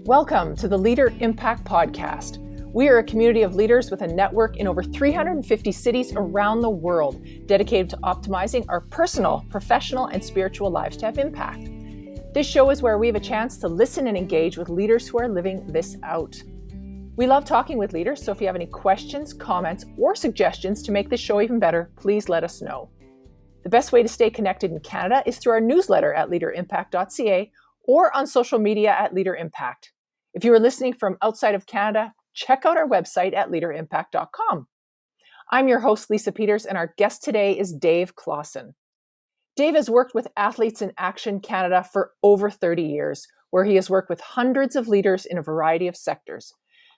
Welcome to the Leader Impact Podcast. We are a community of leaders with a network in over 350 cities around the world, dedicated to optimizing our personal, professional, and spiritual lives to have impact. This show is where we have a chance to listen and engage with leaders who are living this out. We love talking with leaders, so if you have any questions, comments, or suggestions to make this show even better, please let us know. The best way to stay connected in Canada is through our newsletter at leaderimpact.ca or on social media at LeaderImpact. If you are listening from outside of Canada, check out our website at leaderimpact.com. I'm your host, Lisa Peters, and our guest today is Dave Klassen. Dave has worked with Athletes in Action Canada for over 30 years, where he has worked with hundreds of leaders in a variety of sectors.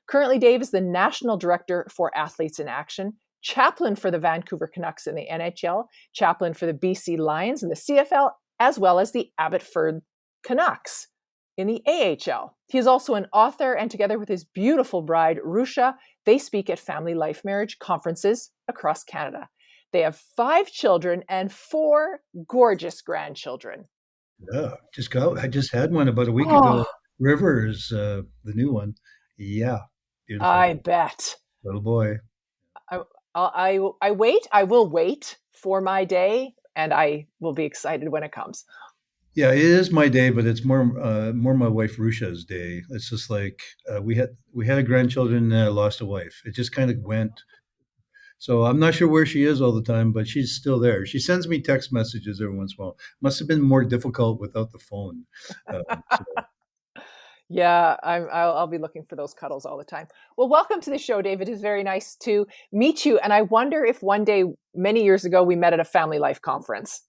Currently, Dave is the National Director for Athletes in Action, chaplain for the Vancouver Canucks in the NHL, chaplain for the BC Lions in the CFL, as well as the Abbotsford Canucks in the AHL. He is also an author, and together with his beautiful bride, Rusha, they speak at family life marriage conferences across Canada. They have 5 children and 4 gorgeous grandchildren. Yeah, I just had one about a week ago. River is the new one. Yeah, beautiful. I bet. Little boy. I will wait for my day, and I will be excited when it comes. Yeah, it is my day, but it's more my wife Rusha's day. It's just like we had grandchildren, lost a wife. It just kind of went. So I'm not sure where she is all the time, but she's still there. She sends me text messages every once in a while. Must have been more difficult without the phone. Yeah, I'll be looking for those cuddles all the time. Well, welcome to the show, Dave. It is very nice to meet you. And I wonder if one day, many years ago, we met at a family life conference.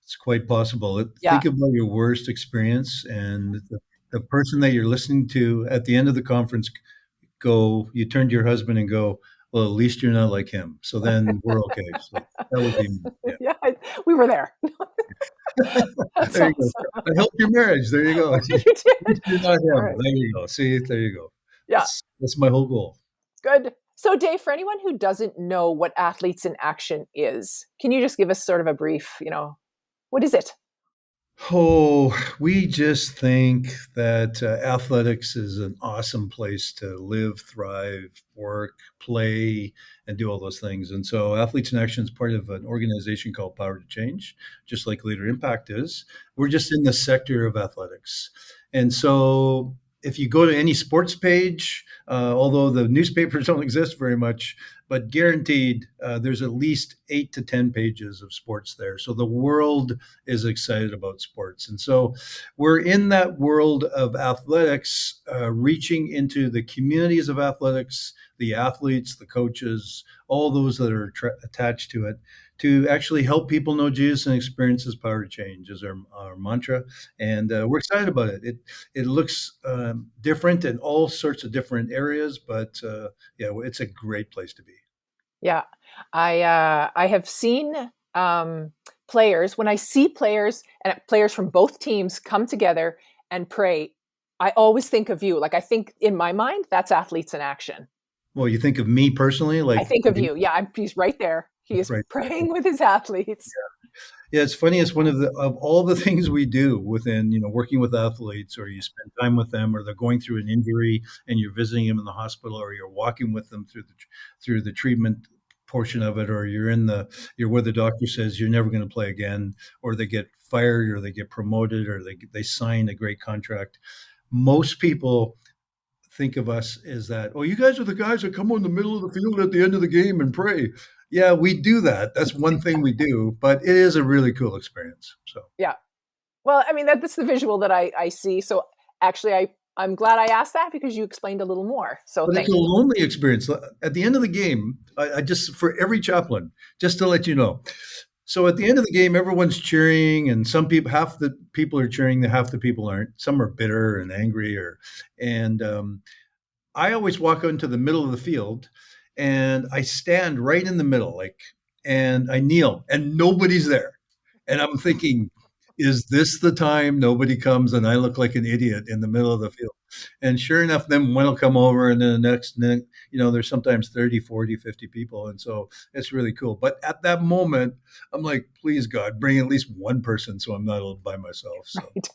It's quite possible. Yeah. Think about your worst experience, and the person that you're listening to at the end of the conference you turn to your husband and go, well, at least you're not like him. So then we're okay. So that would be me. Yeah, we were there. There you go. I helped your marriage. There you go. You did. You're not him. Right. There you go. See, there you go. Yeah. That's my whole goal. Good. So, Dave, for anyone who doesn't know what Athletes in Action is, can you just give us sort of a brief, what is it? Oh, we just think that athletics is an awesome place to live, thrive, work, play, and do all those things. And so Athletes in Action is part of an organization called Power to Change, just like Leader Impact is. We're just in the sector of athletics. And so if you go to any sports page, although the newspapers don't exist very much, but guaranteed there's at least 8 to 10 pages of sports there. So the world is excited about sports. And so we're in that world of athletics, reaching into the communities of athletics, the athletes, the coaches, all those that are attached to it, to actually help people know Jesus and experience His power to change is our mantra. And we're excited about it. It looks different in all sorts of different areas, but it's a great place to be. Yeah, I have seen players, when I see players and players from both teams come together and pray, I always think of you. Like, I think in my mind, that's Athletes in Action. Well, you think of me personally? Like, I think of you. Yeah, he's right there. He is praying with his athletes. Yeah, it's funny. It's one of all the things we do within, working with athletes, or you spend time with them, or they're going through an injury and you're visiting them in the hospital, or you're walking with them through the treatment portion of it, or you're where the doctor says you're never going to play again, or they get fired, or they get promoted, or they sign a great contract. Most people think of us as that, oh, you guys are the guys that come on the middle of the field at the end of the game and pray. Yeah, we do that. That's one thing we do, but it is a really cool experience. So yeah. Well, I mean, that's the visual that I see. So actually, I'm glad I asked that, because you explained a little more. So but thank it's you. a lonely experience. At the end of the game, I just, for every chaplain, just to let you know. So at the end of the game, everyone's cheering, and half the people are cheering, half the people aren't. Some are bitter and angry, and I always walk into the middle of the field, and I stand right in the middle, and I kneel, and nobody's there. And I'm thinking, is this the time nobody comes and I look like an idiot in the middle of the field? And sure enough, then one will come over, and then the next, there's sometimes 30, 40, 50 people. And so it's really cool. But at that moment, I'm like, please, God, bring at least one person so I'm not all by myself. So. Right.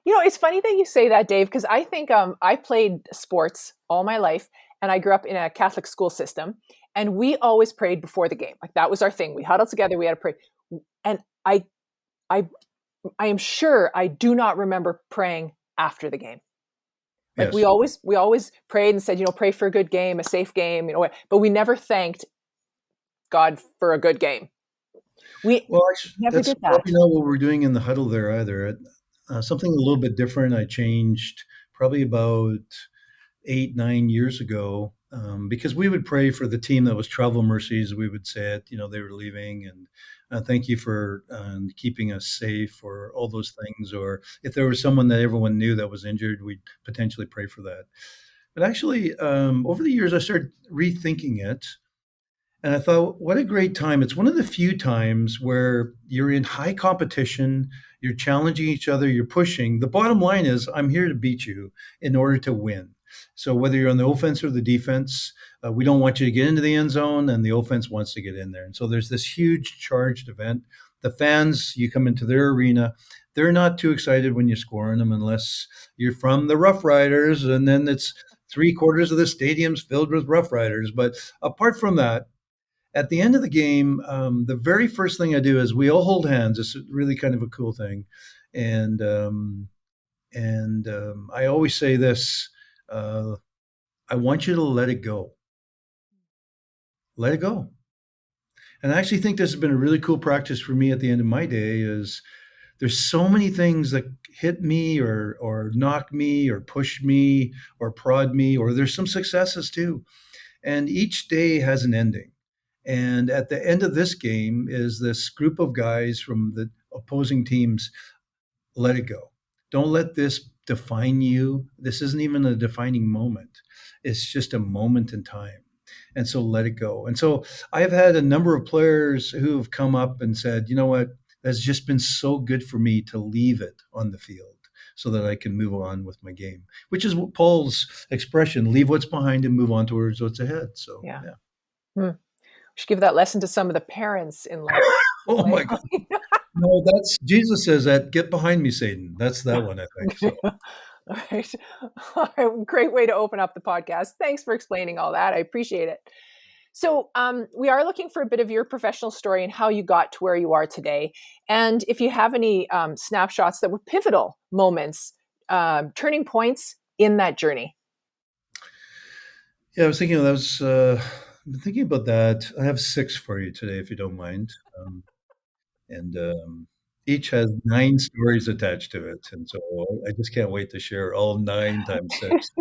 It's funny that you say that, Dave, because I think I played sports all my life, and I grew up in a Catholic school system, and we always prayed before the game. Like that was our thing. We huddled together. We had to pray, and I, I am sure I do not remember praying after the game. Like Yes. we always prayed and said, pray for a good game, a safe game, but we never thanked God for a good game. We Well, actually, never that's did that. probably not what we're doing in the huddle there either. Something a little bit different. I changed probably about 8, 9 years ago, because we would pray for the team that was travel mercies. We would say it, they were leaving, and thank you for keeping us safe, or all those things. Or if there was someone that everyone knew that was injured, we'd potentially pray for that. But actually, over the years, I started rethinking it. And I thought, what a great time. It's one of the few times where you're in high competition, you're challenging each other, you're pushing. The bottom line is, I'm here to beat you in order to win. So whether you're on the offense or the defense, we don't want you to get into the end zone, and the offense wants to get in there. And so there's this huge charged event. The fans, you come into their arena, they're not too excited when you score on them unless you're from the Rough Riders, and then it's 3/4 of the stadium's filled with Rough Riders. But apart from that, at the end of the game, the very first thing I do is we all hold hands. It's really kind of a cool thing, and I always say this: I want you to let it go. Let it go. And I actually think this has been a really cool practice for me at the end of my day. Is there's so many things that hit me, or knock me, or push me, or prod me, or there's some successes too. And each day has an ending. And at the end of this game is this group of guys from the opposing teams. Let it go. Don't let this define you. This isn't even a defining moment. It's just a moment in time. And so let it go. And so I've had a number of players who have come up and said, you know what, that's just been so good for me to leave it on the field so that I can move on with my game, which is what Paul's expression, leave what's behind and move on towards what's ahead. So, Yeah. yeah. We should give that lesson to some of the parents in life. Oh my God. No, that's Jesus says that, get behind me, Satan. That's that one, I think. So. All right. All right. Great way to open up the podcast. Thanks for explaining all that. I appreciate it. So we are looking for a bit of your professional story and how you got to where you are today. And if you have any snapshots that were pivotal moments, turning points in that journey. Yeah, I was thinking I've been thinking about that. I have 6 for you today, if you don't mind. And each has 9 stories attached to it. And so I just can't wait to share all 9 times 6.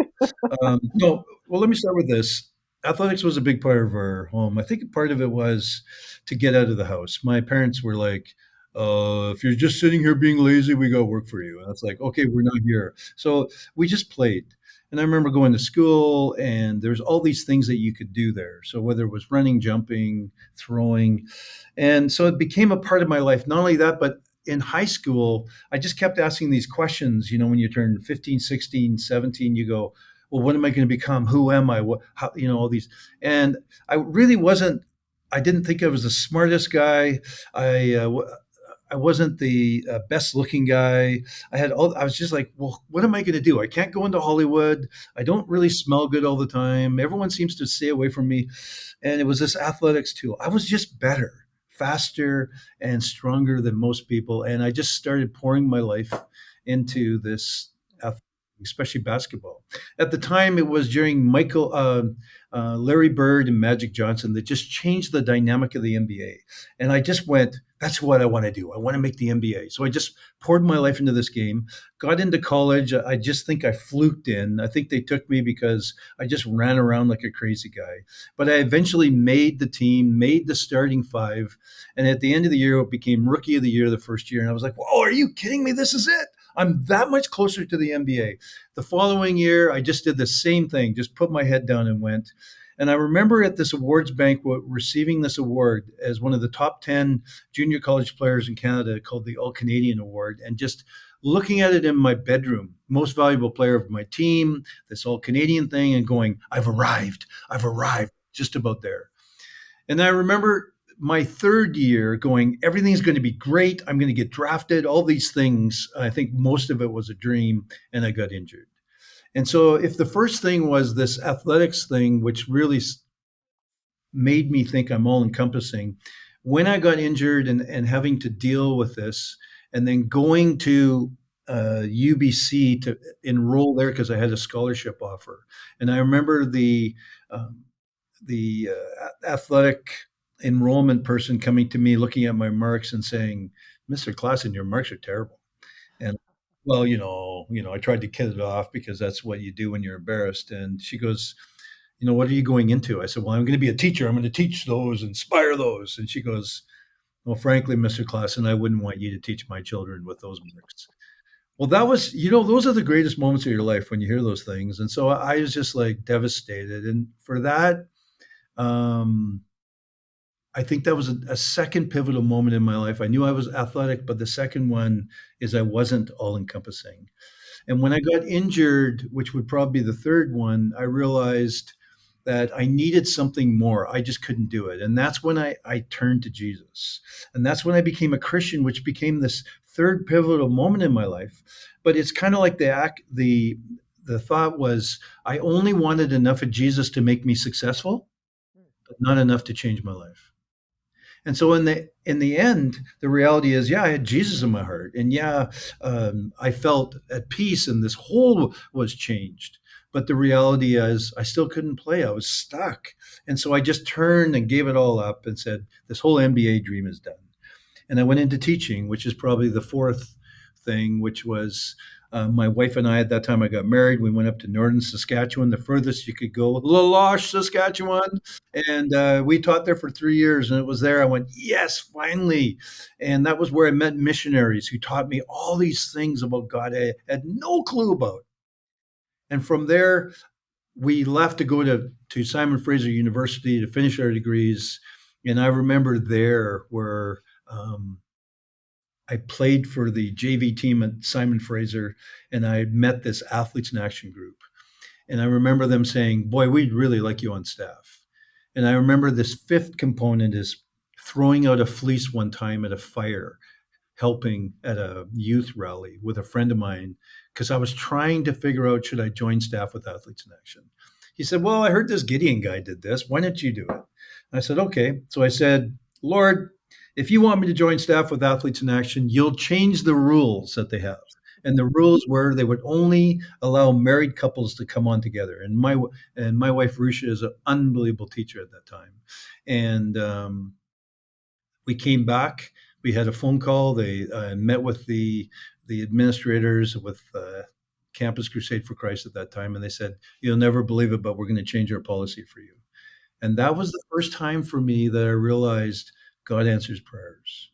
No, well, let me start with this. Athletics was a big part of our home. I think part of it was to get out of the house. My parents were like, if you're just sitting here being lazy, we got work for you. And it's like, okay, we're not here. So we just played. And I remember going to school, and there's all these things that you could do there. So whether it was running, jumping, throwing. And so it became a part of my life. Not only that, but in high school, I just kept asking these questions. When you turn 15, 16, 17, you go, well, what am I going to become? Who am I? What, how, all these. And I didn't think I was the smartest guy. I wasn't the best looking guy. I was just like, well, what am I going to do? I can't go into Hollywood. I don't really smell good all the time. Everyone seems to stay away from me. And it was this athletics tool. I was just better, faster, and stronger than most people. And I just started pouring my life into this, especially basketball. At the time, it was during Larry Bird and Magic Johnson that just changed the dynamic of the NBA. And I just went, that's what I want to do. I want to make the NBA. So I just poured my life into this game, got into college. I just think I fluked in. I think they took me because I just ran around like a crazy guy. But I eventually made the team, made the starting 5. And at the end of the year, it became rookie of the year the first year. And I was like, whoa, are you kidding me? This is it. I'm that much closer to the NBA. The following year, I just did the same thing, just put my head down and went. And I remember at this awards banquet receiving this award as one of the top 10 junior college players in Canada, called the All-Canadian Award, and just looking at it in my bedroom, most valuable player of my team, this All-Canadian thing, and going, I've arrived, just about there. And I remember my third year going, everything's going to be great. I'm going to get drafted, all these things. I think most of it was a dream, and I got injured. And so, if the first thing was this athletics thing, which really made me think I'm all encompassing, when I got injured and having to deal with this, and then going to UBC to enroll there because I had a scholarship offer. And I remember um, the athletic enrollment person coming to me, looking at my marks and saying, "Mr. Klassen, your marks are terrible." And well, I tried to kid it off because that's what you do when you're embarrassed. And she goes, "What are you going into?" I said, "Well, I'm going to be a teacher. I'm going to teach those, inspire those." And she goes, "Well, frankly, Mr. Klassen, I wouldn't want you to teach my children with those marks." Well, that was, those are the greatest moments of your life when you hear those things. And so I was just like devastated. And for that, um, I think that was a second pivotal moment in my life. I knew I was athletic, but the second one is I wasn't all encompassing. And when I got injured, which would probably be the third one, I realized that I needed something more. I just couldn't do it. And that's when I turned to Jesus. And that's when I became a Christian, which became this third pivotal moment in my life. But it's kind of like the thought was I only wanted enough of Jesus to make me successful, but not enough to change my life. And so in the end, the reality is, yeah, I had Jesus in my heart, and yeah, I felt at peace, and this whole was changed. But the reality is, I still couldn't play. I was stuck, and so I just turned and gave it all up and said, "This whole MBA dream is done." And I went into teaching, which is probably the fourth thing, which was my wife and I, at that time I got married. We went up to northern Saskatchewan, the furthest you could go, Laloche, Saskatchewan. And we taught there for 3 years. And it was there I went, yes, finally. And that was where I met missionaries who taught me all these things about God I had no clue about. And from there, we left to go to Simon Fraser University to finish our degrees. And I remember there where I played for the JV team at Simon Fraser, and I met this Athletes in Action group. And I remember them saying, "Boy, we'd really like you on staff." And I remember this fifth component is throwing out a fleece one time at a fire, helping at a youth rally with a friend of mine, because I was trying to figure out, should I join staff with Athletes in Action? He said, "Well, I heard this Gideon guy did this. Why don't you do it?" And I said, "Okay." So I said, "Lord, if you want me to join staff with Athletes in Action, you'll change the rules that they have." And the rules were they would only allow married couples to come on together. And my wife Rusha is an unbelievable teacher at that time. And we came back. We had a phone call. They met with the administrators with Campus Crusade for Christ at that time, and they said, "You'll never believe it, but we're going to change our policy for you." And that was the first time for me that I realized God answers prayers.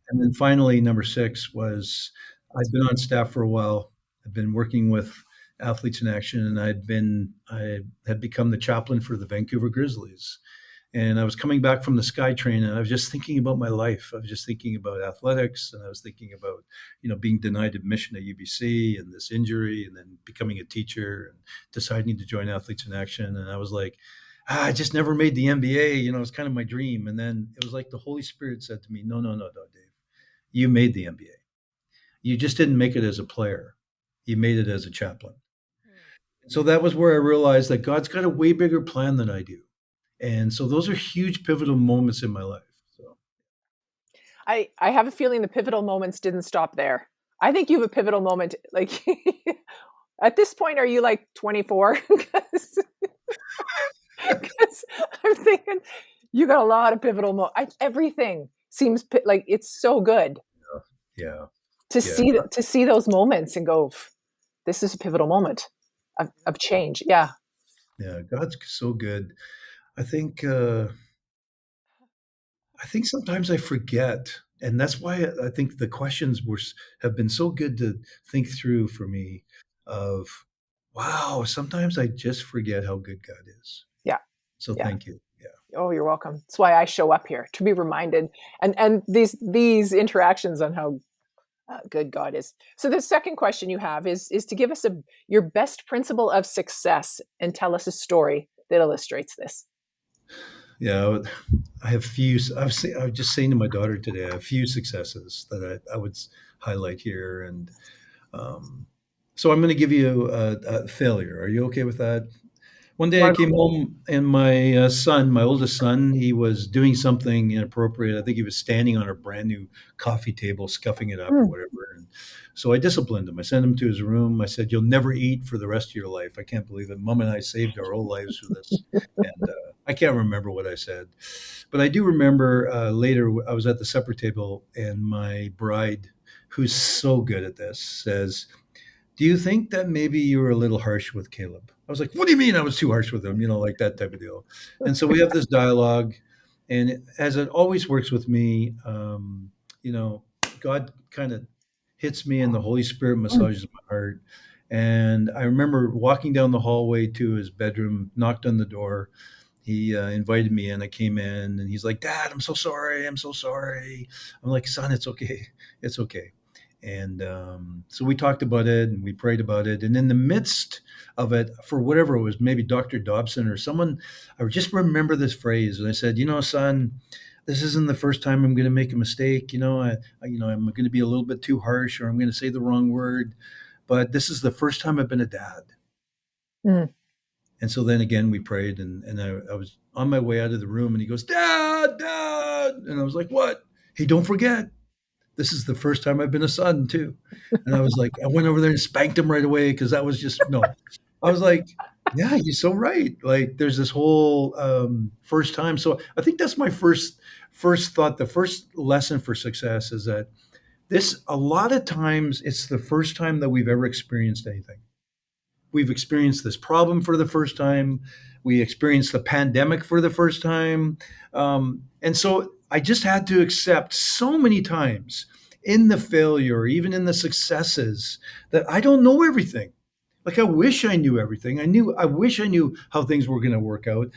And then finally, number six was I've been on staff for a while. I've been working with Athletes in Action, and I had become the chaplain for the Vancouver Grizzlies. And I was coming back from the SkyTrain, and I was just thinking about my life. I was just thinking about athletics, and I was thinking about, being denied admission at UBC and this injury, and then becoming a teacher and deciding to join Athletes in Action. And I was like, I just never made the MBA. It was kind of my dream. And then it was like the Holy Spirit said to me, no, no, no, no, Dave, you made the MBA. You just didn't make it as a player. You made it as a chaplain. So that was where I realized that God's got a way bigger plan than I do. And so those are huge pivotal moments in my life. So I have a feeling the pivotal moments didn't stop there. I think you have a pivotal moment. Like at this point, are you like 24? Because I'm thinking you got a lot of pivotal moments. Everything seems like it's so good. Yeah. To see those moments and go, this is a pivotal moment of change. Yeah. Yeah. God's so good. I think sometimes I forget, and that's why I think the questions have been so good to think through for me. Of wow, sometimes I just forget how good God is. Yeah. So Yeah. thank you. Yeah. Oh, you're welcome. That's why I show up here, to be reminded, and these interactions on how good God is. So the second question you have is to give us your best principle of success and tell us a story that illustrates this. Yeah, I have few. I was just saying to my daughter today, I have few successes that I would highlight here, and um, so I'm going to give you a failure. Are you okay with that? One day I came Wonderful. home and my son, my oldest son, he was doing something inappropriate. I think he was standing on a brand new coffee table, scuffing it up or Mm. whatever. And so I disciplined him. I sent him to his room. I said, "You'll never eat for the rest of your life." I can't believe it. Mom and I saved our whole lives for this. And I can't remember what I said. But I do remember later, I was at the supper table and my bride, who's so good at this, says, "Do you think that maybe you were a little harsh with Caleb?" I was like, "What do you mean I was too harsh with him?" Like that type of deal. And so we have this dialogue, and as it always works with me, you know, God kind of hits me, and the Holy Spirit Mm. massages my heart. And I remember walking down the hallway to his bedroom, knocked on the door. He invited me in. I came in, and he's like, "Dad, I'm so sorry. I'm so sorry." I'm like, "Son, it's okay. It's okay." And so we talked about it and we prayed about it. And in the midst of it, for whatever it was, maybe Dr. Dobson or someone, I just remember this phrase. And I said, "Son, this isn't the first time I'm going to make a mistake. I'm going to be a little bit too harsh or I'm going to say the wrong word. But this is the first time I've been a dad." Mm. And so then again, we prayed and I was on my way out of the room and he goes, "Dad, Dad." And I was like, "What?" "Hey, don't forget, this is the first time I've been a son too." And I was like, I went over there and spanked him right away because that was just no. I was like, yeah, you're so right. Like there's this whole first time. So I think that's my first thought. The first lesson for success is that this a lot of times it's the first time that we've ever experienced anything. We've experienced this problem for the first time. We experienced the pandemic for the first time. And so I just had to accept so many times in the failure, even in the successes, that I don't know everything. Like I wish I knew everything. I wish I knew how things were going to work out.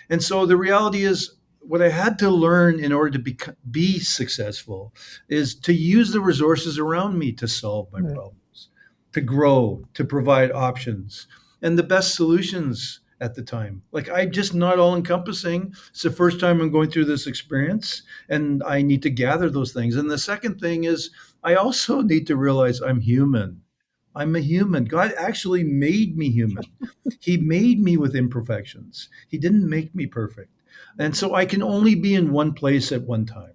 And so the reality is, what I had to learn in order to be successful is to use the resources around me to solve my Mm. problems, to grow, to provide options and the best solutions at the time. Like I'm just not all encompassing. It's the first time I'm going through this experience and I need to gather those things. And the second thing is I also need to realize I'm human. I'm a human. God actually made me human. He made me with imperfections. He didn't make me perfect. And so I can only be in one place at one time.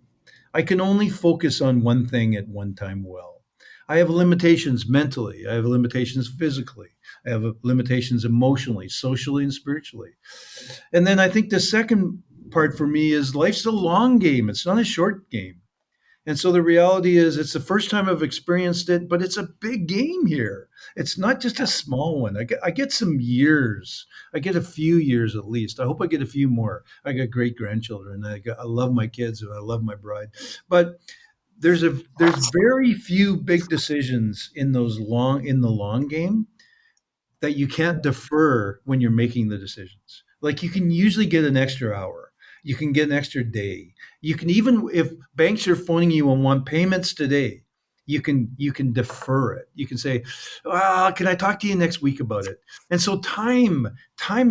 I can only focus on one thing at one time well. I have limitations mentally. I have limitations physically. I have limitations emotionally, socially, and spiritually. And then I think the second part for me is life's a long game. It's not a short game. And so the reality is, it's the first time I've experienced it, but it's a big game here. It's not just a small one. I get some years. I get a few years at least. I hope I get a few more. I got great grandchildren. I love my kids and I love my bride. But there's very few big decisions in the long game that you can't defer when you're making the decisions. Like you can usually get an extra hour, you can get an extra day. You can even if banks are phoning you and want payments today, you can defer it. You can say, "Can I talk to you next week about it?" And so time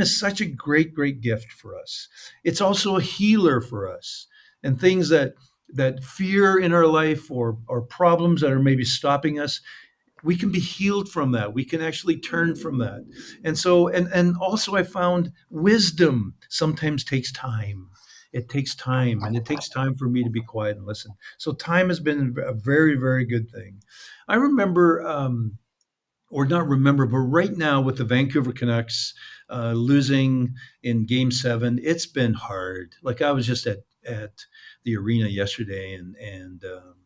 is such a great gift for us. It's also a healer for us, and things that fear in our life or problems that are maybe stopping us, we can be healed from that. We can actually turn from that. And so and also I found wisdom sometimes takes time. It takes time, and it takes time for me to be quiet and listen. So time has been a very good thing. I remember or not remember, but right now with the Vancouver Canucks losing in Game 7, it's been hard. Like I was just at the arena yesterday, and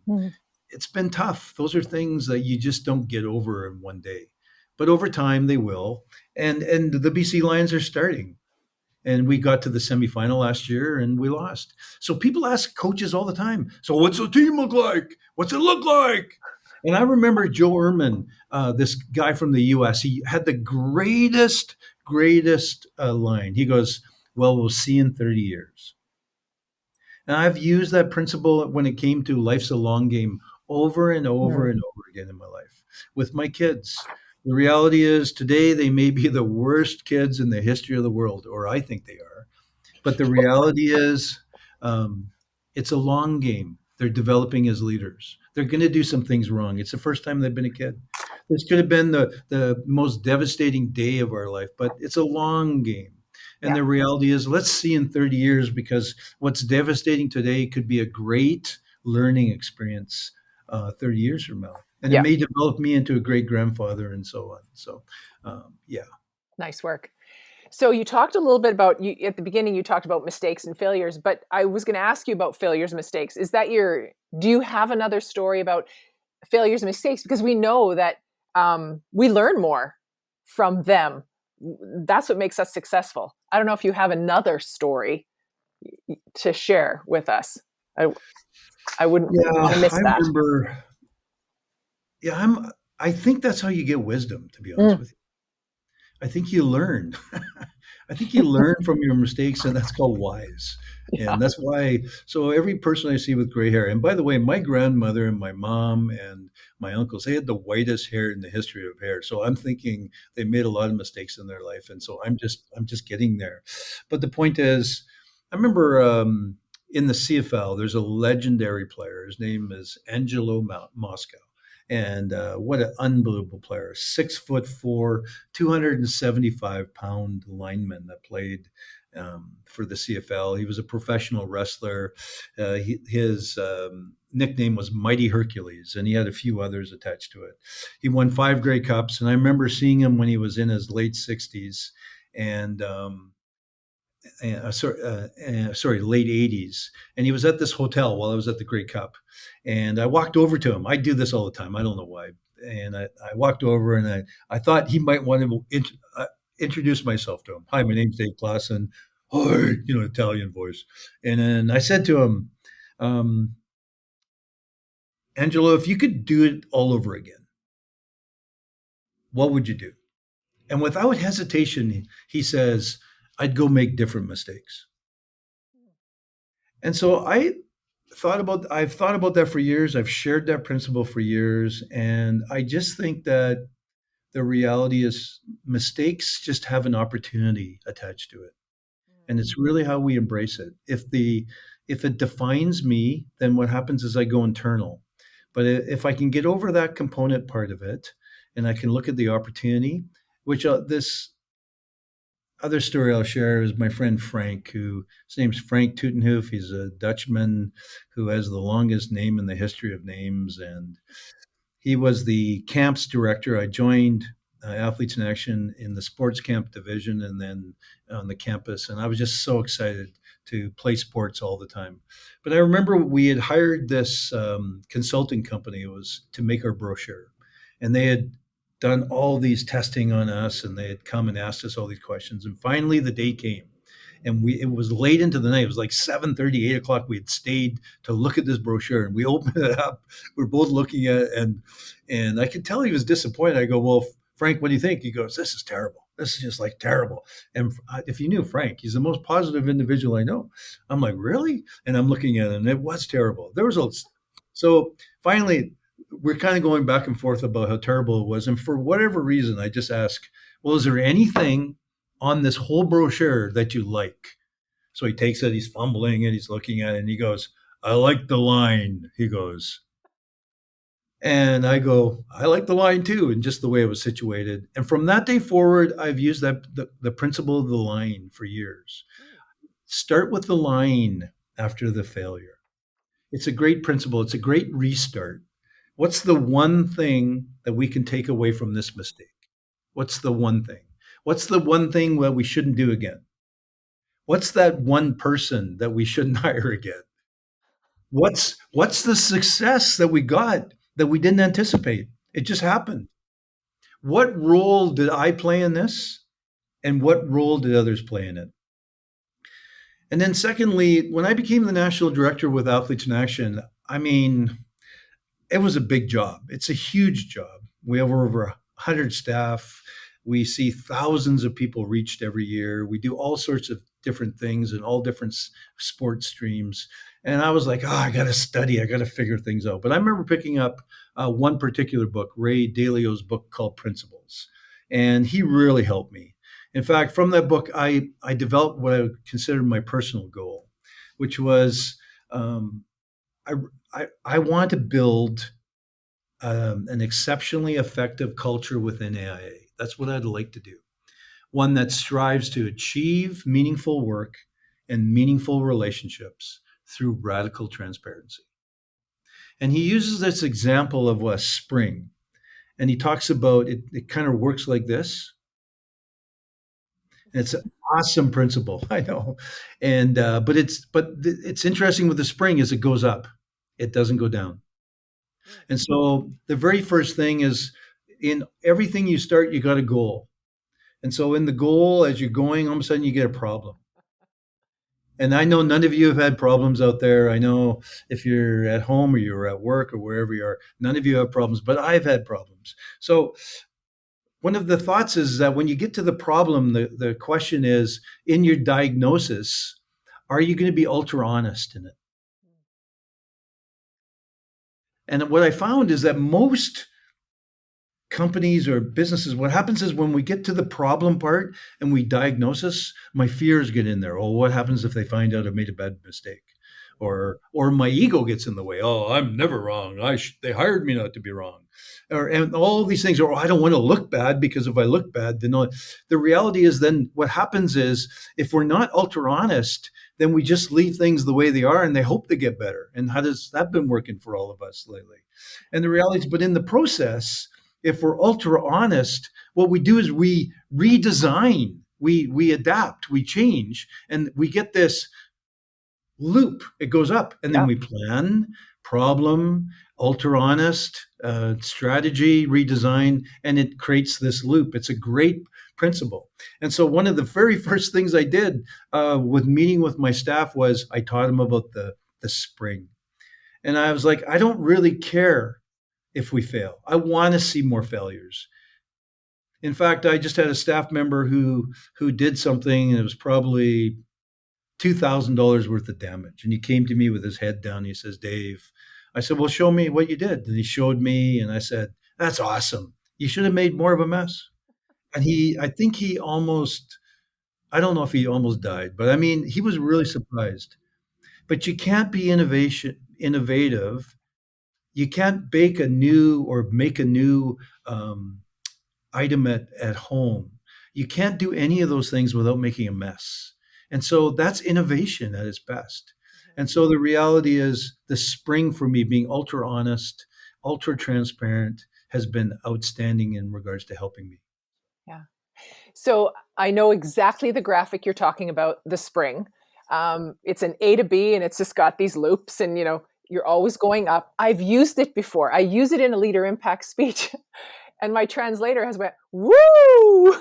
Mm. it's been tough. Those are things that you just don't get over in one day, but over time they will. And the BC Lions are starting, and we got to the semifinal last year and we lost. So people ask coaches all the time, "So what's the team look like? What's it look like?" And I remember Joe Ehrman, this guy from the U.S. He had the greatest line. He goes, "Well, we'll see in 30 years." And I've used that principle when it came to life's a long game over and over Mm. and over again in my life with my kids. The reality is today they may be the worst kids in the history of the world, or I think they are. But the reality is, um, it's a long game. They're developing as leaders. They're going to do some things wrong. It's the first time they've been a kid. This could have been the most devastating day of our life, but it's a long game. And Yeah. the reality is, let's see in 30 years, because what's devastating today could be a great learning experience 30 years from now. And it Yeah. may develop me into a great grandfather and so on. So, yeah. Nice work. So you talked a little bit about you at the beginning. You talked about mistakes and failures, but I was going to ask you about failures and mistakes. Do you have another story about failures and mistakes? Because we know that we learn more from them. That's what makes us successful. I don't know if you have another story to share with us. I wouldn't want to Yeah, miss I that. remember. Yeah, I think that's how you get wisdom, to be honest Mm, with you. I think you learn. I think you learn from your mistakes, and that's called wise. yeah. And that's why, so every person I see with gray hair, and by the way, my grandmother and my mom and my uncles, they had the whitest hair in the history of hair. So I'm thinking they made a lot of mistakes in their life. And so I'm just getting there. But the point is, I remember in the CFL, there's a legendary player. His name is Angelo Moscow. And what an unbelievable player. 6'4", 275-pound lineman that played for the CFL. He was a professional wrestler. His nickname was Mighty Hercules, and he had a few others attached to it. He won 5 Grey Cups, and I remember seeing him when he was in his late 60s. And sorry, late 80s. And he was at this hotel while I was at the Grey Cup. And I walked over to him. I do this all the time. I don't know why. And I walked over and I thought he might want to introduce myself to him. Hi, my name's Dave Klassen. Hi, Italian voice. And then I said to him, um, Angelo, if you could do it all over again, what would you do? And without hesitation, he says, I'd go make different mistakes. And so I've thought about that for years. I've shared that principle for years. And I just think that the reality is mistakes just have an opportunity attached to it. And it's really how we embrace it. If it defines me, then what happens is I go internal. But if I can get over that component part of it, and I can look at the opportunity, which this other story I'll share is my friend Frank, who his name's Frank Tutenhoef. He's a Dutchman who has the longest name in the history of names, and he was the camps director. I joined Athletes in Action in the sports camp division and then on the campus. And I was just so excited to play sports all the time. But I remember we had hired this consulting company. It was to make our brochure. And they had done all these testing on us and they had come and asked us all these questions. And finally the day came. And it was late into the night. It was like 7:30, 8 o'clock. We had stayed to look at this brochure and we opened it up. We're both looking at it and I could tell he was disappointed. I go, well, Frank, what do you think? He goes, this is terrible. This is just like terrible. And if you knew Frank, he's the most positive individual I know. I'm like, really? And I'm looking at it and it was terrible. So finally, we're kind of going back and forth about how terrible it was. And for whatever reason, I just ask, well, is there anything on this whole brochure that you like? So he takes it, he's fumbling and he's looking at it and he goes, I like the line. He goes, and I go, I like the line too, and just the way it was situated. And from that day forward, I've used the principle of the line for years. Start with the line after the failure. It's a great principle. It's a great restart. What's the one thing that we can take away from this mistake? What's the one thing? What's the one thing that we shouldn't do again? What's that one person that we shouldn't hire again? What's the success that we got that we didn't anticipate? It just happened. What role did I play in this? And what role did others play in it? And then secondly, when I became the national director with Athletes in Action, I mean, it was a big job. It's a huge job. We have over 100 staff. We see thousands of people reached every year. We do all sorts of different things in all different sports streams. And I was like, oh, I got to study. I got to figure things out. But I remember picking up one particular book, Ray Dalio's book called Principles. And he really helped me. In fact, from that book, I developed what I would consider my personal goal, which was um, I, I want to build an exceptionally effective culture within AIA. That's what I'd like to do. One that strives to achieve meaningful work and meaningful relationships through radical transparency. And he uses this example of a spring, and he talks about it. It kind of works like this. And it's an awesome principle, I know, and it's interesting with the spring is it goes up, it doesn't go down. And so the very first thing is in everything you start, you got a goal. And so in the goal, as you're going, all of a sudden you get a problem. And I know none of you have had problems out there. I know if you're at home or you're at work or wherever you are, none of you have problems, but I've had problems. So one of the thoughts is that when you get to the problem, the question is in your diagnosis, are you going to be ultra honest in it? And what I found is that most companies or businesses, what happens is when we get to the problem part and we diagnose this, my fears get in there. Oh, what happens if they find out I made a bad mistake? Or my ego gets in the way. Oh, I'm never wrong. They hired me not to be wrong. And all these things are, I don't want to look bad because if I look bad, then the reality is then what happens is if we're not ultra honest, then we just leave things the way they are and they hope they get better. And how does that been working for all of us lately? And the reality is, but in the process, if we're ultra honest, what we do is we redesign, we adapt, we change, and we get this loop. It goes up, and then we plan, problem, ultra honest, strategy, redesign, and it creates this loop. It's a great principle. And so one of the very first things I did with meeting with my staff was I taught them about the spring. And I was like, I don't really care if we fail. I want to see more failures. In fact, I just had a staff member who did something, and it was probably $2,000 worth of damage. And he came to me with his head down. He says, Dave, I said, well, show me what you did. And he showed me, and I said, that's awesome. You should have made more of a mess. And I think he almost, I don't know if he almost died, but I mean, he was really surprised. But you can't be innovative. You can't bake a new or make a new item at home. You can't do any of those things without making a mess. And so that's innovation at its best. And so the reality is the spring for me being ultra honest, ultra transparent has been outstanding in regards to helping me. Yeah. So I know exactly the graphic you're talking about, the spring. It's an A to B and it's just got these loops and, you're always going up. I've used it before. I use it in a LeaderImpact speech and my translator has went, woo!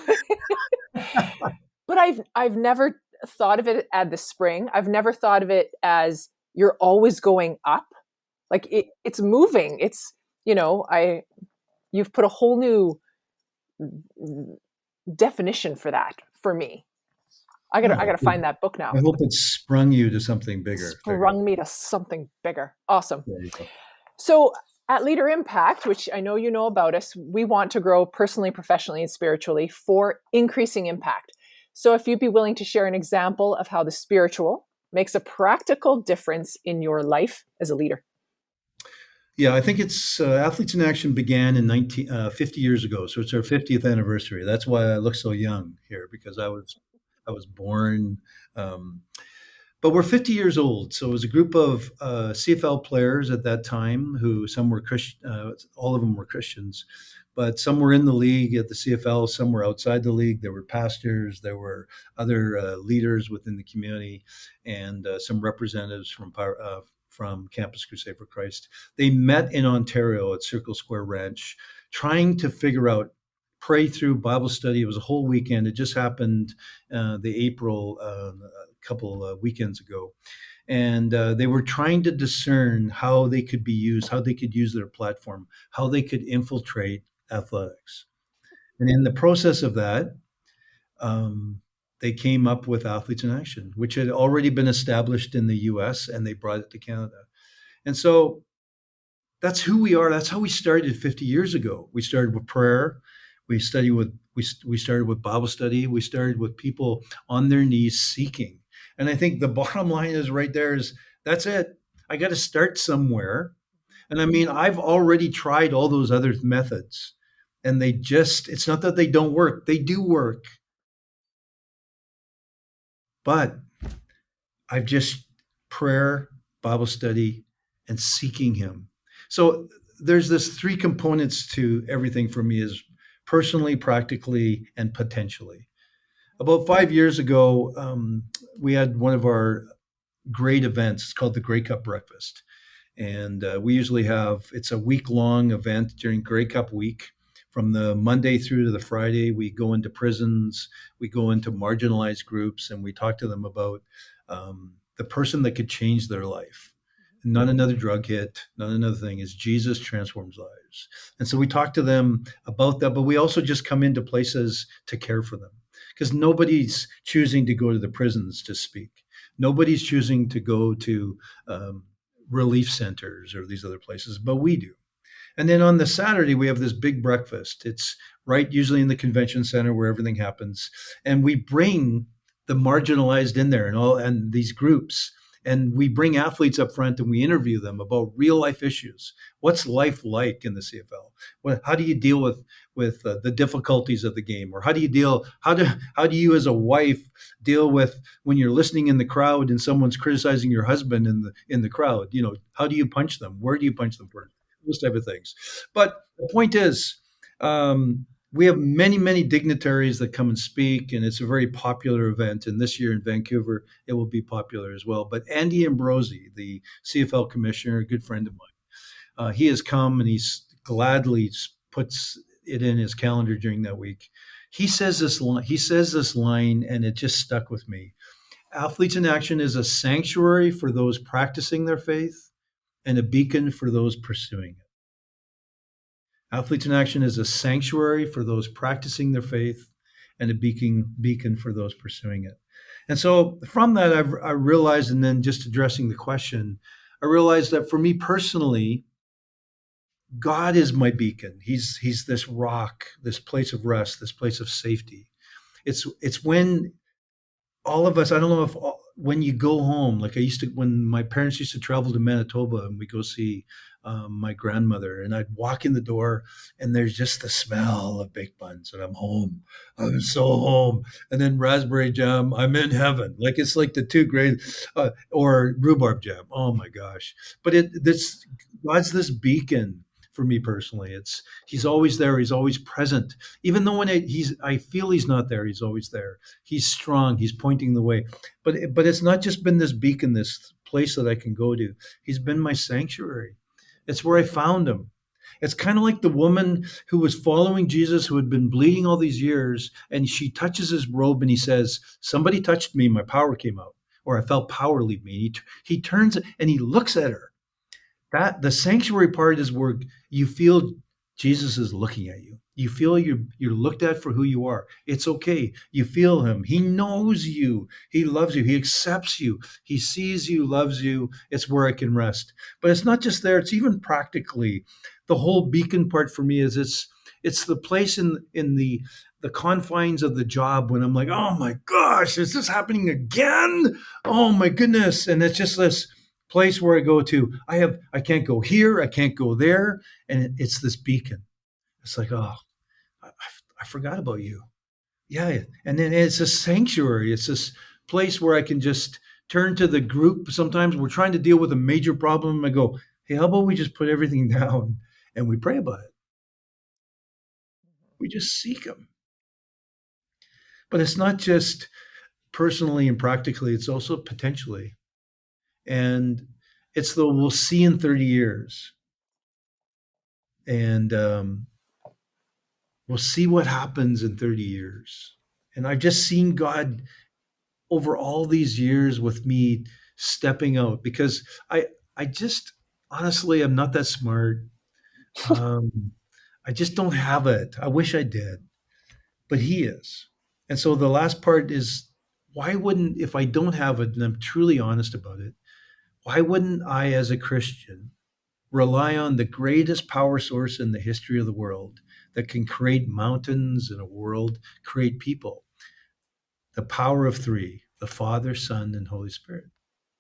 But I've never thought of it as the spring. I've never thought of it as you're always going up. Like it's moving. It's, you've put a whole new definition for that for me. I gotta find that book now. I hope it sprung you to something bigger. Sprung me to something bigger. Awesome. So at LeaderImpact, which I know you know about us, we want to grow personally, professionally, and spiritually for increasing impact. So if you'd be willing to share an example of how the spiritual makes a practical difference in your life as a leader. Yeah, I think it's Athletes in Action began in 50 years ago. So it's our 50th anniversary. That's why I look so young here, because I was born. But we're 50 years old. So it was a group of CFL players at that time who some were Christian, all of them were Christians, but some were in the league at the CFL, some were outside the league. There were pastors, there were other leaders within the community, and some representatives from Campus Crusade for Christ. They met in Ontario at Circle Square Ranch, trying to figure out, pray through Bible study. It was a whole weekend. It just happened the April couple of weekends ago. And they were trying to discern how they could be used, how they could use their platform, how they could infiltrate athletics. And in the process of that, they came up with Athletes in Action, which had already been established in the US, and they brought it to Canada. And so that's who we are. That's how we started 50 years ago. We started with prayer. We started with Bible study. We started with people on their knees seeking. And I think the bottom line is right there is that's it. I got to start somewhere. And I mean, I've already tried all those other methods and it's not that they don't work. They do work. But I've just prayer, Bible study, and seeking Him. So there's this three components to everything for me is personally, practically, and potentially. About 5 years ago, we had one of our great events. It's called the Grey Cup Breakfast. And we usually it's a week long event during Grey Cup week. From the Monday through to the Friday, we go into prisons, we go into marginalized groups, and we talk to them about the person that could change their life. Not another drug hit, not another thing, is Jesus transforms lives. And so we talk to them about that, but we also just come into places to care for them because nobody's choosing to go to the prisons to speak. Nobody's choosing to go to relief centers or these other places, but we do. And then on the Saturday, we have this big breakfast. It's right usually in the convention center where everything happens. And we bring the marginalized in there and these groups. And we bring athletes up front and we interview them about real life issues. What's life like in the CFL? How do you deal with the difficulties of the game? Or how do you as a wife deal with when you're listening in the crowd and someone's criticizing your husband in the crowd? How do you punch them? Where do you punch them first? Those type of things. But the point is, we have many, many dignitaries that come and speak, and it's a very popular event. And this year in Vancouver, it will be popular as well. But Andy Ambrosi, the CFL commissioner, a good friend of mine, he has come and he's gladly puts it in his calendar during that week. He says this line, and it just stuck with me. Athletes in Action is a sanctuary for those practicing their faith and a beacon for those pursuing it. Athletes in Action is a sanctuary for those practicing their faith and a beacon for those pursuing it. And so from that, I realized, and then just addressing the question, I realized that for me personally, God is my beacon. He's this rock, this place of rest, this place of safety. It's when all of us, I don't know if when you go home, like when my parents used to travel to Manitoba and we go see my grandmother, and I'd walk in the door and there's just the smell of baked buns and I'm home. I'm so home. And then raspberry jam, I'm in heaven. Like it's like the two great, or rhubarb jam. Oh my gosh. But God's this beacon for me personally. He's always there. He's always present. Even though I feel he's not there, he's always there. He's strong. He's pointing the way. But it's not just been this beacon, this place that I can go to. He's been my sanctuary. It's where I found him. It's kind of like the woman who was following Jesus, who had been bleeding all these years, and she touches his robe and he says, "Somebody touched me, my power came out," or "I felt power leave me." He turns and he looks at her. That the sanctuary part is where you feel Jesus is looking at you. You feel you're looked at for who you are. It's okay. You feel him. He knows you. He loves you. He accepts you. He sees you, loves you. It's where I can rest. But it's not just there. It's even practically. The whole beacon part for me is it's the place in the confines of the job when I'm like, oh my gosh, is this happening again? Oh my goodness. And it's just this place where I go to. I can't go here. I can't go there. And it's this beacon. It's like, oh, I forgot about you. Yeah. And then it's a sanctuary. It's this place where I can just turn to the group. Sometimes we're trying to deal with a major problem. I go, hey, how about we just put everything down and we pray about it? We just seek him. But it's not just personally and practically, it's also potentially. And it's the we'll see in 30 years. And we'll see what happens in 30 years. And I've just seen God over all these years with me stepping out because I just honestly, I'm not that smart. I just don't have it. I wish I did, but he is. And so the last part is if I don't have it and I'm truly honest about it, why wouldn't I as a Christian rely on the greatest power source in the history of the world that can create mountains in a world, create people. The power of three: the Father, Son, and Holy Spirit.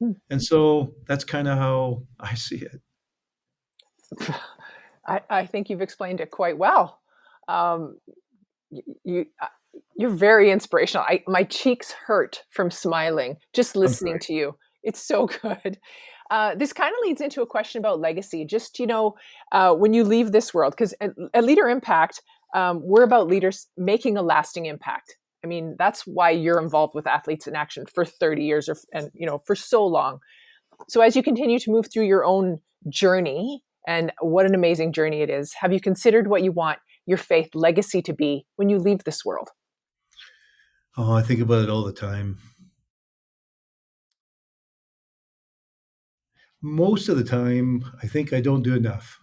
Hmm. And so that's kind of how I see it. I think you've explained it quite well. Um, you, you're very inspirational. My cheeks hurt from smiling just I'm listening sorry. to you. It's so good. This kind of leads into a question about legacy. Just, when you leave this world, because at Leader Impact, we're about leaders making a lasting impact. I mean, that's why you're involved with Athletes in Action for 30 years for so long. So as you continue to move through your own journey, and what an amazing journey it is, have you considered what you want your faith legacy to be when you leave this world? Oh, I think about it all the time. Most of the time, I think I don't do enough.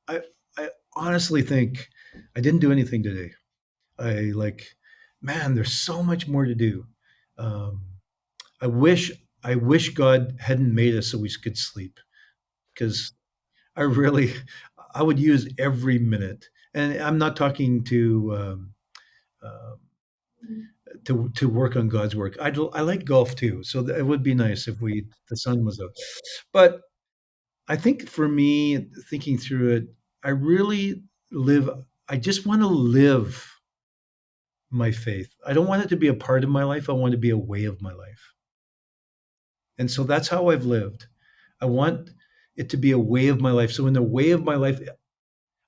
I, I honestly think I didn't do anything today. I like, man, there's so much more to do. Um, I wish I wish God hadn't made us so we could sleep, because I really I would use every minute. And I'm not talking uh, to work on God's work. I like golf too, so it would be nice if the sun was out. But I think for me, thinking through it, I really live. I just want to live my faith. I don't want it to be a part of my life. I want it to be a way of my life. And so that's how I've lived. I want it to be a way of my life. So in the way of my life,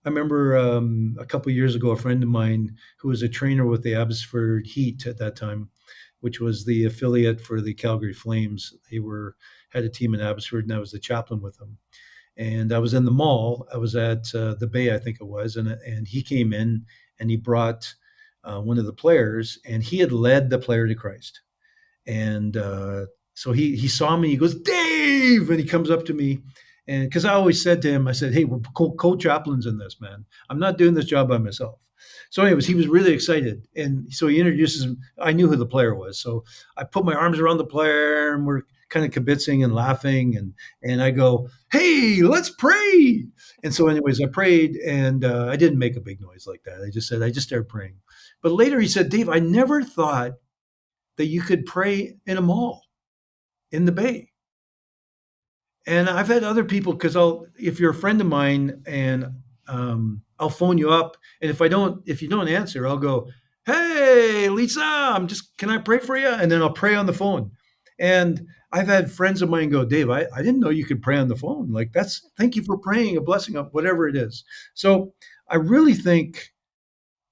I remember a couple of years ago, a friend of mine who was a trainer with the Abbotsford Heat at that time, which was the affiliate for the Calgary Flames. They were had a team in Abbotsford, and I was the chaplain with them. And I was in the mall. I was at the Bay, I think it was, and he came in and he brought one of the players, and he had led the player to Christ. And so he saw me. He goes, Dave, and he comes up to me, and because I always said to him, I said, hey, we're co-chaplains in this, man. I'm not doing this job by myself. So, anyways, he was really excited, and so he introduces him. I knew who the player was, so I put my arms around the player, and we're kind of kibitzing and laughing, and I go, hey, let's pray. And so, anyways, I prayed, and I didn't make a big noise like that. I just started praying. But later he said, Dave, I never thought that you could pray in a mall in the Bay. And I've had other people, because if you're a friend of mine, and I'll phone you up, and if you don't answer, I'll go, hey, Lisa, can I pray for you? And then I'll pray on the phone. And I've had friends of mine go, Dave, I didn't know you could pray on the phone. Like, thank you for praying a blessing of whatever it is. So I really think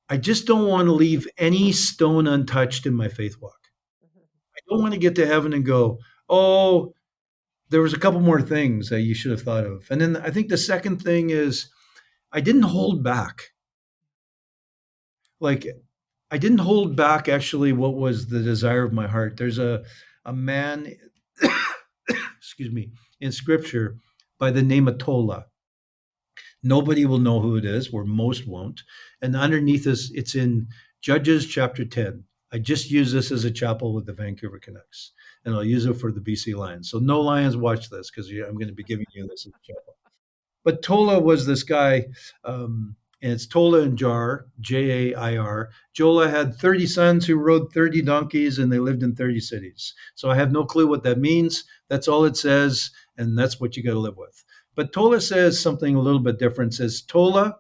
I just don't want to leave any stone untouched in my faith walk. I don't want to get to heaven and go, oh, there was a couple more things that you should have thought of. And then I think the second thing is I didn't hold back. Like, I didn't hold back actually what was the desire of my heart. There's a man, excuse me, in scripture by the name of Tola. Nobody will know who it is, or most won't. And underneath this, it's in Judges chapter 10. I just use this as a chapel with the Vancouver Canucks, and I'll use it for the BC Lions. So no Lions watch this, because I'm going to be giving you this as a chapel. But Tola was this guy, and it's Tola and Jar, Jair. Jola had 30 sons who rode 30 donkeys, and they lived in 30 cities. So I have no clue what that means. That's all it says, and that's what you got to live with. But Tola says something a little bit different. It says Tola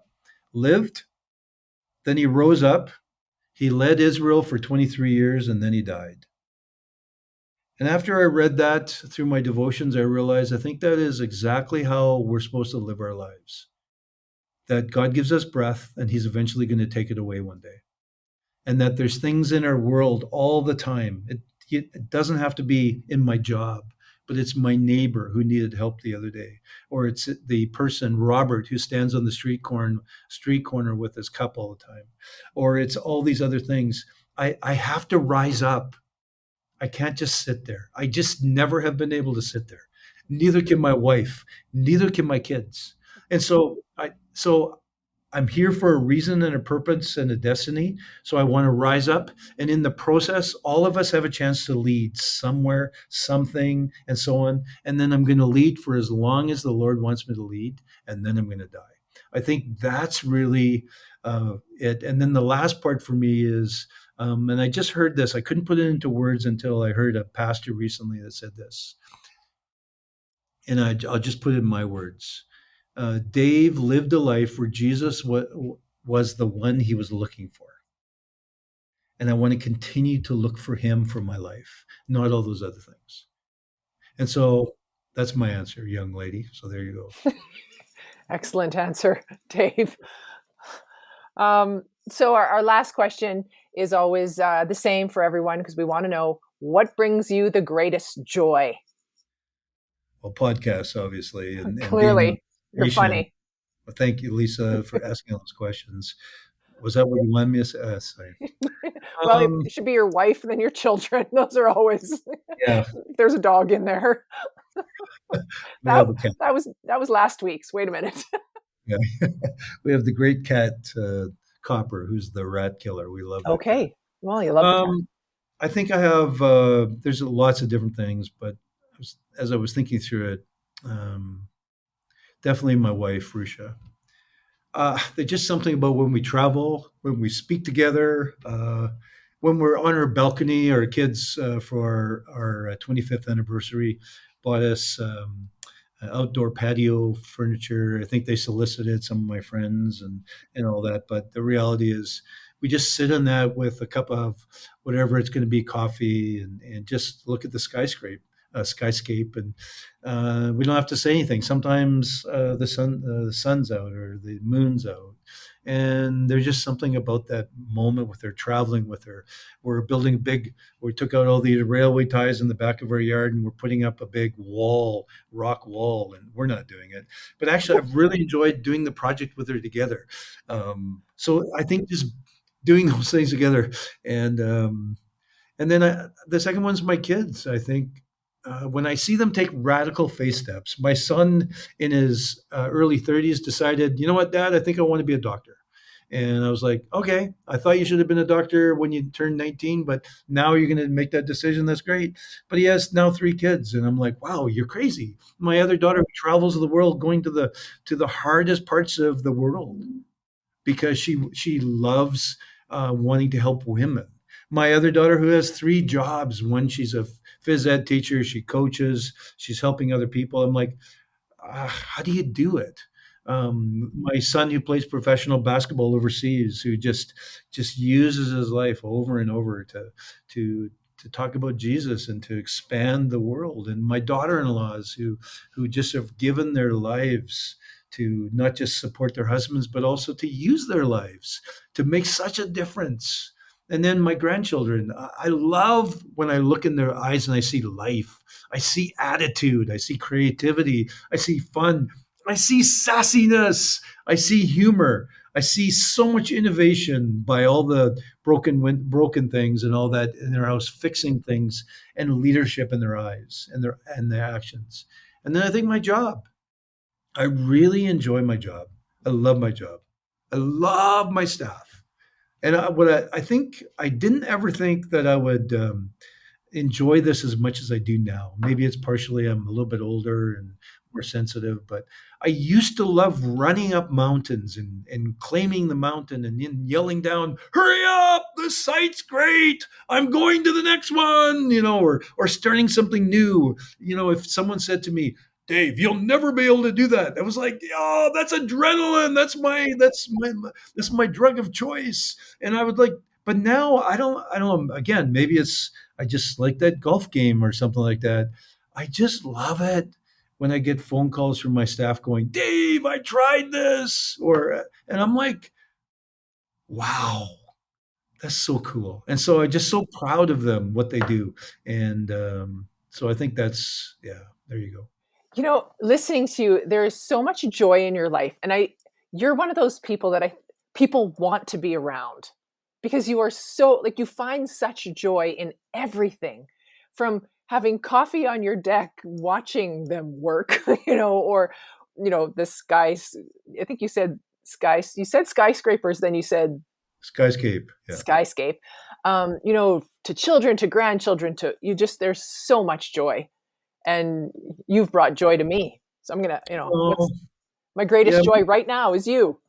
lived, then he rose up, he led Israel for 23 years, and then he died. And after I read that through my devotions, I realized I think that is exactly how we're supposed to live our lives. That God gives us breath, and he's eventually going to take it away one day. And that there's things in our world all the time. It doesn't have to be in my job, but it's my neighbor who needed help the other day, or it's the person, Robert, who stands on the street corner with his cup all the time, or it's all these other things. I have to rise up. I can't just sit there. I just never have been able to sit there. Neither can my wife. Neither can my kids. And so I I'm here for a reason and a purpose and a destiny. So I want to rise up. And in the process, all of us have a chance to lead somewhere, something, and so on. And then I'm going to lead for as long as the Lord wants me to lead. And then I'm going to die. I think that's really it. And then the last part for me is, and I just heard this, I couldn't put it into words until I heard a pastor recently that said this. And I'll just put it in my words. Dave lived a life where Jesus was the one he was looking for. And I want to continue to look for him for my life, not all those other things. And so that's my answer, young lady. So there you go. Excellent answer, Dave. So our last question is always the same for everyone, because we want to know, what brings you the greatest joy? Well, podcasts, obviously, and being Clearly, you're patient. funny. Well, thank you, Lisa, for asking all those questions. Was that what you wanted me to say? Sorry. Well, it should be your wife and then your children. Those are always, Yeah, there's a dog in there. we have a cat. That was last week's. Wait a minute. Yeah. We have the great cat, Copper, who's the rat killer. We love that cat. Okay. Well, you love the cat. I think I have, there's lots of different things, but as I was thinking through it, definitely my wife, Rusha. There's just something about when we travel, when we speak together, when we're on our balcony. Our kids, for our 25th anniversary, bought us outdoor patio furniture. I think they solicited some of my friends and all that. But the reality is, we just sit in that with a cup of whatever it's going to be, coffee, and just look at the skyscape, and we don't have to say anything. Sometimes the sun's out or the moon's out, and there's just something about that moment with her, traveling with her. We're building a big. We took out all the railway ties in the back of our yard, and we're putting up a big rock wall, and we're not doing it. But actually, I've really enjoyed doing the project with her together. So I think just doing those things together, and then the second one's my kids. I think when I see them take radical faith steps, my son in his early 30s decided, you know what, Dad, I think I want to be a doctor. And I was like, okay, I thought you should have been a doctor when you turned 19, but now you're going to make that decision. That's great. But he has now 3 kids. And I'm like, wow, you're crazy. My other daughter travels the world, going to the hardest parts of the world because she loves wanting to help women. My other daughter, who has 3 jobs, one, she's a phys ed teacher, she coaches, she's helping other people. I'm like, how do you do it? My son, who plays professional basketball overseas, who just uses his life over and over to talk about Jesus and to expand the world. And my daughter-in-laws, who just have given their lives to not just support their husbands, but also to use their lives to make such a difference. And then my grandchildren, I love when I look in their eyes and I see life. I see attitude. I see creativity. I see fun. I see sassiness. I see humor. I see so much innovation by all the broken things and all that in their house, fixing things, and leadership in their eyes and their actions. And then I think my job. I really enjoy my job. I love my job. I love my staff. And I think I didn't ever think that I would enjoy this as much as I do now. Maybe it's partially I'm a little bit older and more sensitive, but I used to love running up mountains and claiming the mountain and then yelling down, "Hurry up! The site's great! I'm going to the next one!" Or starting something new. If someone said to me, "Dave, you'll never be able to do that," I was like, "Oh, that's adrenaline. That's my drug of choice." And I would like, but now I don't. Again, maybe I just like that golf game or something like that. I just love it when I get phone calls from my staff going, "Dave, I tried this," and I'm like, "Wow, that's so cool." And so I'm just so proud of them, what they do, and so I think that's yeah. There you go. Listening to you, there is so much joy in your life, and you're one of those people that people want to be around, because you are so, like, you find such joy in everything, from having coffee on your deck watching them work, or this guy's, I think you said You said skyscrapers, then you said Skyscape. Yeah. skyscape. To children, to grandchildren, to you, just there's so much joy, and you've brought joy to me. So I'm gonna, Oh, what's my yeah. greatest joy right now is you.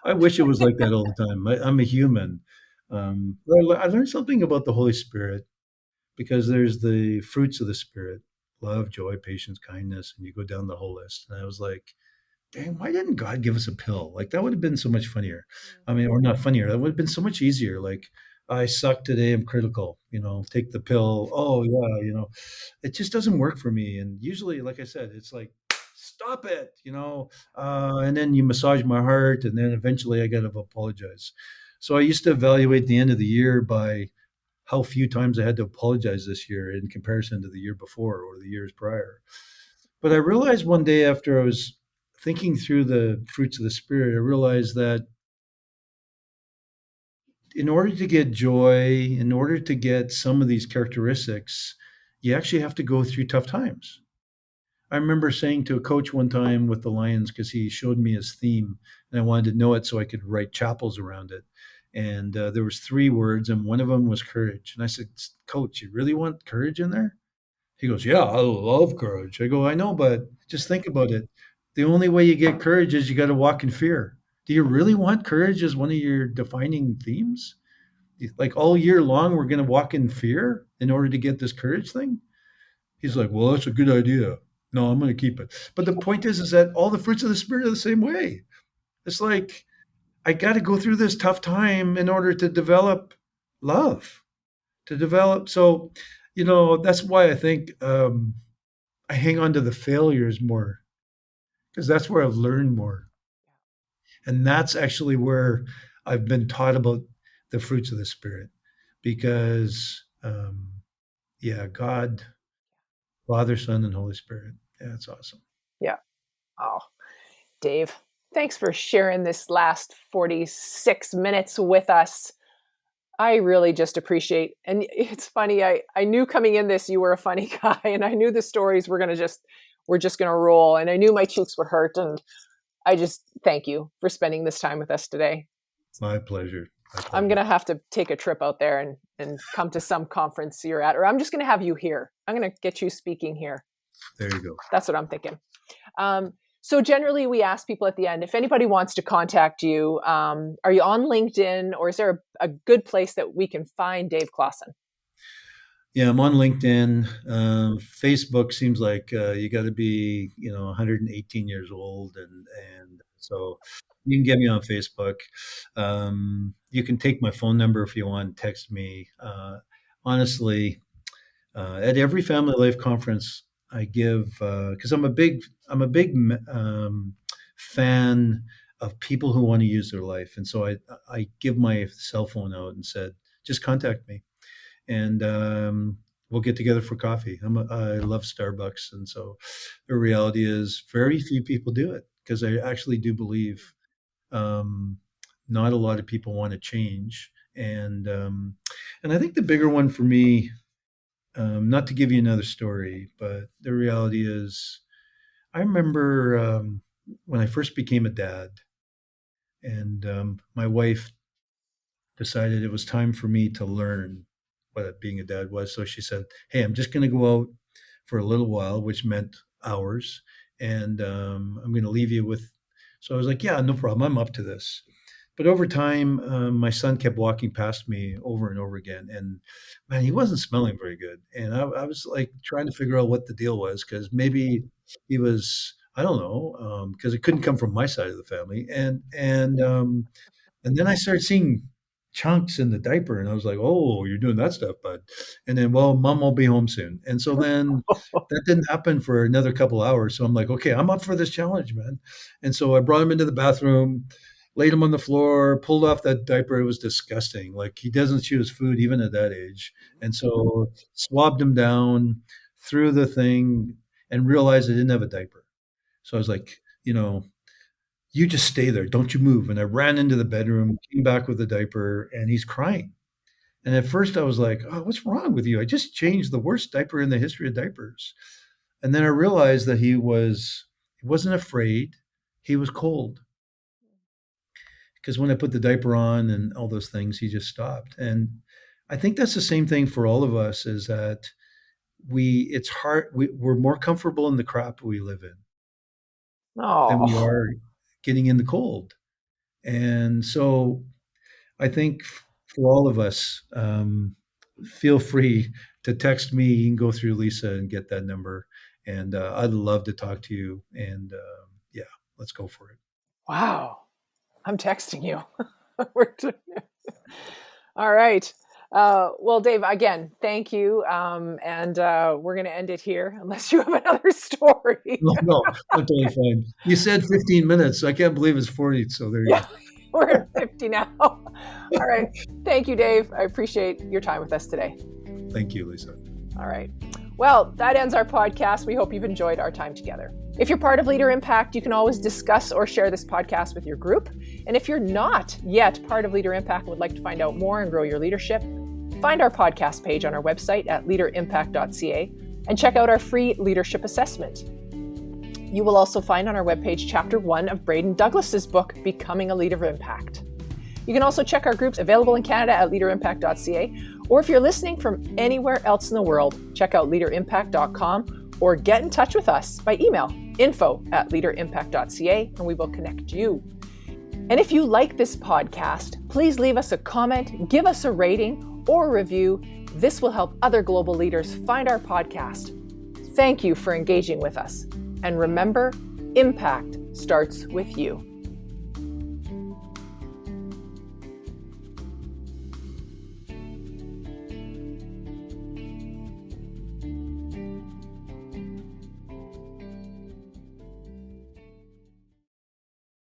I wish it was like that all the time. I'm a human. I learned something about the Holy Spirit because there's the fruits of the Spirit: love, joy, patience, kindness, and you go down the whole list. And I was like, dang, why didn't God give us a pill? Like that would have been so much funnier. I mean, or not funnier. That would have been so much easier. Like, I suck today. I'm critical. Take the pill. Oh yeah. It just doesn't work for me. And usually, like I said, it's like, stop it. And then you massage my heart, and then eventually I got to apologize. So I used to evaluate the end of the year by how few times I had to apologize this year in comparison to the year before or the years prior. But I realized one day after I was thinking through the fruits of the Spirit, I realized that in order to get joy, in order to get some of these characteristics, you actually have to go through tough times. I remember saying to a coach one time with the Lions, because he showed me his theme and I wanted to know it so I could write chapels around it. And there was 3 words, and one of them was courage. And I said, Coach, you really want courage in there? He goes, yeah, I love courage. I go, I know, but just think about it. The only way you get courage is you got to walk in fear. Do you really want courage as one of your defining themes? Like all year long, we're going to walk in fear in order to get this courage thing? He's like, well, that's a good idea. No, I'm going to keep it. But the point is that all the fruits of the Spirit are the same way. It's like, I got to go through this tough time in order to develop love, to develop. So, that's why I think I hang on to the failures more because that's where I've learned more. And that's actually where I've been taught about the fruits of the Spirit because, yeah, God, Father, Son, and Holy Spirit. Yeah, it's awesome. Yeah. Oh, Dave, thanks for sharing this last 46 minutes with us. I really just appreciate, and it's funny, I knew coming in this, you were a funny guy, and I knew the stories we're just going to roll, and I knew my cheeks would hurt, and I just thank you for spending this time with us today. My pleasure. I'm going to have to take a trip out there and come to some conference you're at, or I'm just going to have you here. I'm going to get you speaking here. There you go. That's what I'm thinking. So generally we ask people at the end, if anybody wants to contact you, are you on LinkedIn, or is there a good place that we can find Dave Klassen? Yeah, I'm on LinkedIn. Facebook seems like you got to be, 118 years old, and so you can get me on Facebook. You can take my phone number if you want. Text me. Honestly, at every family life conference, I give because I'm a big fan of people who want to use their life, and so I give my cell phone out and said, just contact me, and we'll get together for coffee. I love Starbucks, and so the reality is very few people do it because I actually do believe um, not a lot of people want to change, and I think the bigger one for me, not to give you another story, but the reality is, I remember when I first became a dad, and my wife decided it was time for me to learn what being a dad was. So she said, hey, I'm just going to go out for a little while, which meant hours, and I'm going to leave you with. So I was like, yeah, no problem. I'm up to this. But over time, my son kept walking past me over and over again, and man, he wasn't smelling very good. And I was like trying to figure out what the deal was because maybe he was, I don't know, because it couldn't come from my side of the family. And then I started seeing chunks in the diaper, and I was like, "Oh, you're doing that stuff, bud." And then, well, mom won't be home soon. And so then that didn't happen for another couple hours. So I'm like, okay, I'm up for this challenge, man. And so I brought him into the bathroom, laid him on the floor, pulled off that diaper. It was disgusting. Like he doesn't chew his food even at that age. And so swabbed him down, threw the thing, and realized I didn't have a diaper. So I was like, you just stay there. Don't you move. And I ran into the bedroom, came back with a diaper, and he's crying. And at first I was like, oh, what's wrong with you? I just changed the worst diaper in the history of diapers. And then I realized that he wasn't afraid. He was cold. because when I put the diaper on and all those things, he just stopped. And I think that's the same thing for all of us, is that it's hard. We're more comfortable in the crap we live in than we Oh, are getting in the cold. And so I think for all of us, feel free to text me. You can go through Lisa and get that number. And I'd love to talk to you. And yeah, let's go for it. wow. I'm texting you. All right. Well, Dave, again, thank you. And we're going to end it here unless you have another story. No, no, I'm totally fine. You said 15 minutes. I can't believe it's 40. So there you Yeah, go. we're at 50 now. All right. Thank you, Dave. I appreciate your time with us today. Thank you, Lisa. All right. Well, that ends our podcast. We hope you've enjoyed our time together. If you're part of Leader Impact, you can always discuss or share this podcast with your group. And if you're not yet part of Leader Impact and would like to find out more and grow your leadership, find our podcast page on our website at leaderimpact.ca and check out our free leadership assessment. You will also find on our webpage Chapter 1 of Braden Douglas's book, Becoming a Leader of Impact. You can also check our groups available in Canada at leaderimpact.ca, or if you're listening from anywhere else in the world, check out leaderimpact.com or get in touch with us by email, info@leaderimpact.ca, and we will connect you. And if you like this podcast, please leave us a comment, give us a rating or a review. This will help other global leaders find our podcast. Thank you for engaging with us. And remember, impact starts with you.